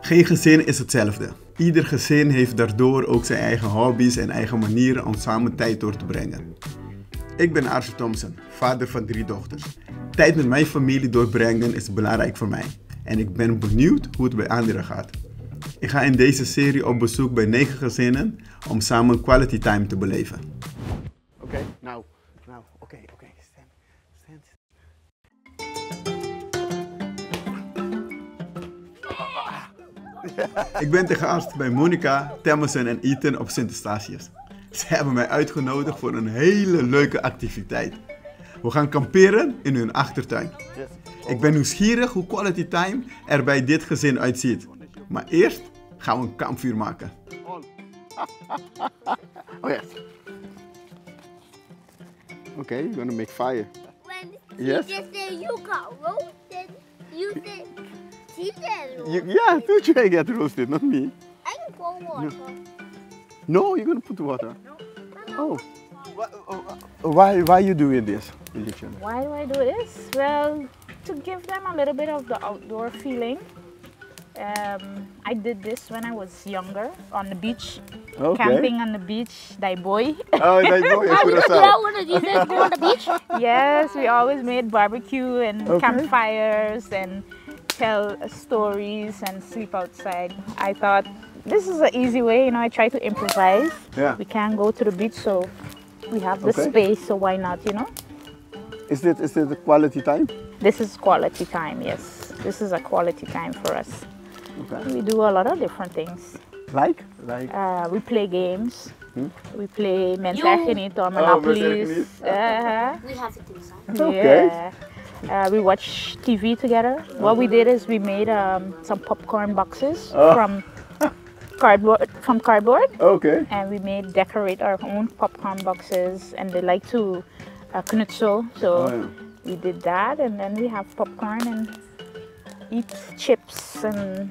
Geen gezin is hetzelfde. Ieder gezin heeft daardoor ook zijn eigen hobby's en eigen manieren om samen tijd door te brengen. Ik ben Archell Thompson, vader van 3 dochters. Tijd met mijn familie doorbrengen is belangrijk voor mij. En ik ben benieuwd hoe het bij anderen gaat. Ik ga in deze serie op bezoek bij 9 gezinnen om samen quality time te beleven. Oké, nou, oké, stand. Ik ben te gast bij Monica, Thompson en Eten op Eustatius. Ze hebben mij uitgenodigd voor een hele leuke activiteit. We gaan kamperen in hun achtertuin. Ik ben nieuwsgierig hoe quality time er bij dit gezin uitziet. Maar eerst gaan we een kampvuur maken. Oh yes. Okay, you're gonna make fire. When Yes? you just say you got roasted, you say she said roasted. Yeah, you get roasted, not me. I can pour water. No, you're gonna put water. No. Oh. Why you doing this with your children? Why do I do this? Well, to give them a little bit of the outdoor feeling. I did this when I was younger on the beach, camping on the beach, die boy. Oh, die boy, Oh, you just go on the beach? Yes, we always made barbecue and campfires and tell stories and sleep outside. I thought this is an easy way, I try to improvise. Yeah. We can't go to the beach, so we have the space, so why not, Is this a quality time? This is quality time, yes. This is a quality time for us. Okay. We do a lot of different things. Like? We play games. We play Mens You- Eigen Niet or Monopolies. Mens We have to do something. Okay. Yeah. We watch TV together. What we did is we made some popcorn boxes from cardboard. Okay. And we decorate our own popcorn boxes, and they like to knutsel. So we did that, and then we have popcorn and eat chips and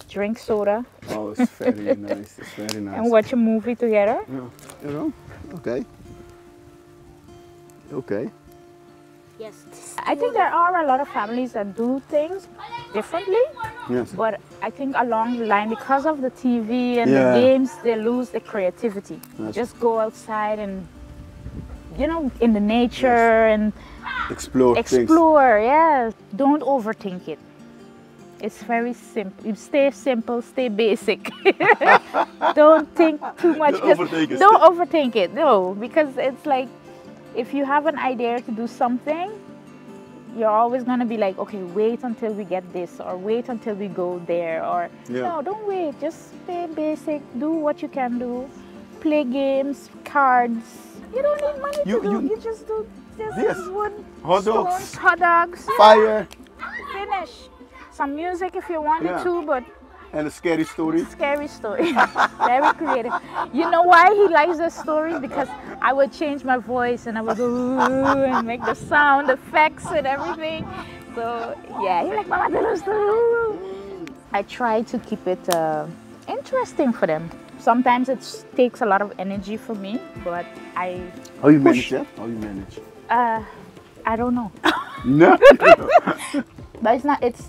drink soda. Oh, it's very nice. It's very nice. And watch a movie together. Yeah. Okay. Okay. Yes. I think there are a lot of families that do things differently, Yes. but I think along the line, because of the TV and Yeah. the games, they lose the creativity. Yes. Just go outside and, in the nature and Explore things. explore. Yeah, don't overthink it. It's very simple. Stay simple, stay basic. Don't think too much. Don't overthink it. Don't overthink it. No, because it's like if you have an idea to do something, you're always gonna be like, okay, wait until we get this, or wait until we go there, or no, don't wait. Just stay basic. Do what you can do. Play games, cards. You don't need money to do. You just do Yes. wood, Hot dogs. stones, hot dogs. Fire. Finish. Some music if you wanted Yeah. to, but And a scary story. scary story. Very creative. You know why he likes the stories? Because I would change my voice and I would go "Ooh," and make the sound effects and everything. So yeah, he like Mama tell us story. I try to keep it interesting for them. Sometimes it takes a lot of energy for me, but How you manage that? How you manage? I don't know. No. But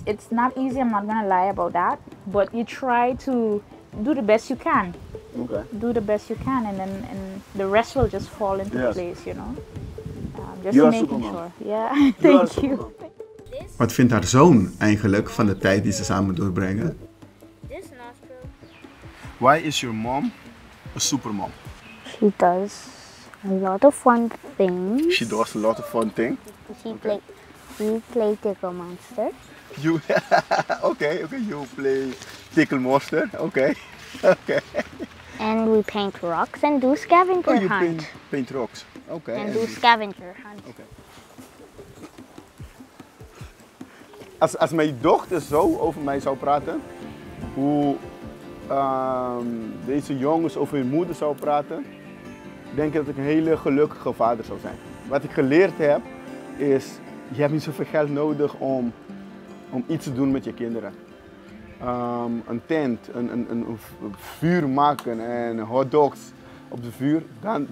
it's not easy, I'm not gonna lie about that. But you try to do the best you can. Okay. Do the best you can, and the rest will just fall into Yes. place, Just You are making supermom. sure. Yeah, thank you. Wat vindt haar zoon eigenlijk van de tijd die ze samen doorbrengen? This nostril. Why is your mom a supermom? She does a lot of fun things. She does a lot of fun things. We play Tickle Monster. You okay, you play tickle monster. Okay. And we paint rocks and do scavenger You hunt. paint rocks. Okay. And do scavenger hunt. Okay. Als mijn dochter zo over mij zou praten, hoe deze jongens over hun moeder zou praten, denk ik dat ik een hele gelukkige vader zou zijn. Wat ik geleerd heb, is je hebt niet zoveel geld nodig om iets te doen met je kinderen. Een tent, een vuur maken en hotdogs op de vuur,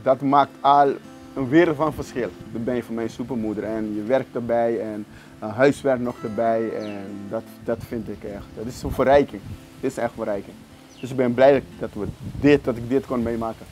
dat maakt al een wereld van verschil. Dan ben je voor mij een supermoeder en je werkt erbij en huiswerk nog erbij en dat vind ik echt. Dat is een verrijking. Dit is echt verrijking. Dus ik ben blij dat ik dit kon meemaken.